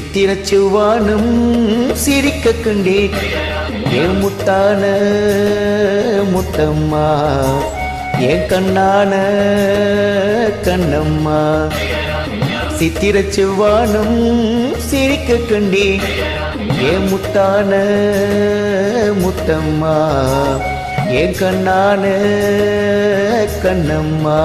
சித்திரச்சுவானும் சிரிக்க கண்டேன் என் முத்தான முத்தம்மா என் கண்ணான கண்ணம்மா. சித்திரச்சுவானும் சிரிக்க கண்டேன் என் முத்தான முத்தம்மா என் கண்ணான கண்ணம்மா.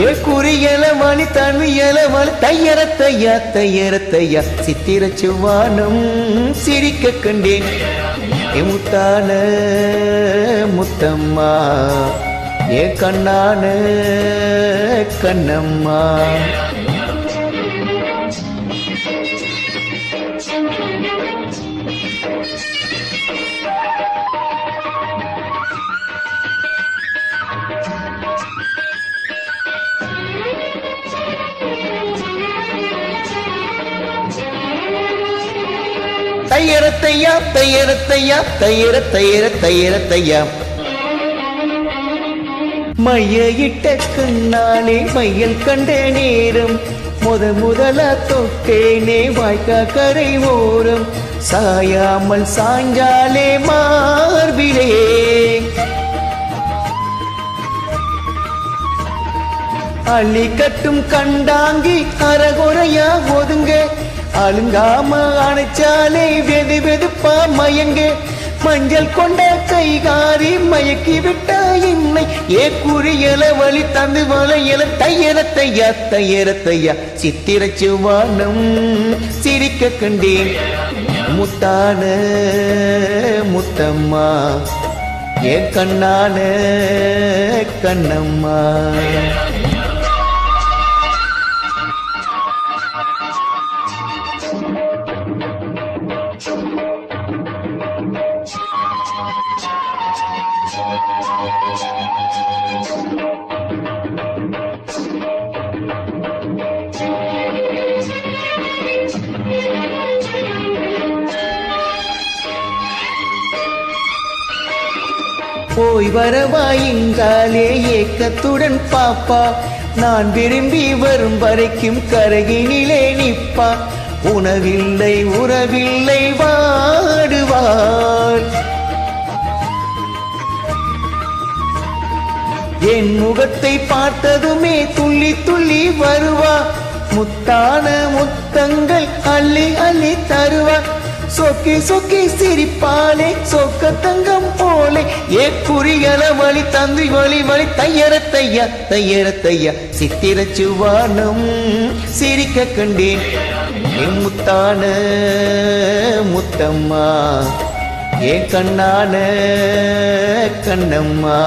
ஏ குறியல மணி தன்மையல மணி தையர தையா தையர தையா. சித்திரச்சுவானும் சிரிக்க கண்டேன் என் முத்தான முத்தம்மா என் கண்ணான கண்ணம்மா. தையர தையா தையர தையா தையர தையர தையர தையா. மையிட்ட கண்ணாலே மையல் கண்ட நேரம் முதலா தொட்டேனே வாய்க்கா கரை ஓரம் சாயாமல் சாஞ்சாலே மார்பிலே. அள்ளி கட்டும் கண்டாங்கி அரகுறையா ஒதுங்க அழுங்காம அணைச்சாலே வெது வெதுப்பா மயங்க. மஞ்சள் கொண்ட கைகாரி மயக்கி விட்ட என்னை ஏ குறியல வழி தந்து வளையல தையர தையா தையர தையா. சித்திரச்சுவானும் சிரிக்க கண்டேன் முத்தான முத்தம்மா என் கண்ணான கண்ணம்மா. போய் வரவாயிங்காலே ஏக்கத்துடன் பாப்பா நான் விரும்பி வரும் வரைக்கும் கரையினிலே நிப்பா. உணவில்லை உறவில்லை வாடுவாள் என் முகத்தை பார்த்ததுமே துள்ளி துள்ளி வருவா. முத்தான முத்தங்கள் அள்ளி அள்ளி தருவா. சொக்கி சொக்கி சிரிப்பாலே சொக்க தங்கம் போலே ஏ குறியல வழி தந்தி வழி வழி தையர தையா தையர தையா. சித்திரச்சுவானும் சிரிக்க கண்டேன் என் முத்தான முத்தம்மா என் கண்ணான கண்ணம்மா.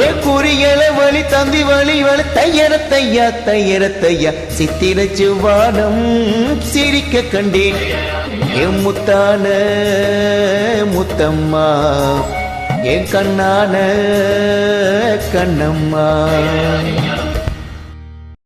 ஏ குறியல வழி தந்தி வழி வழி தையர தையா தையர தையா. சித்திரச்சுவானும் சிரிக்க கண்டேன் என் முத்தான முத்தம்மா என் கண்ணான கண்ணம்மா.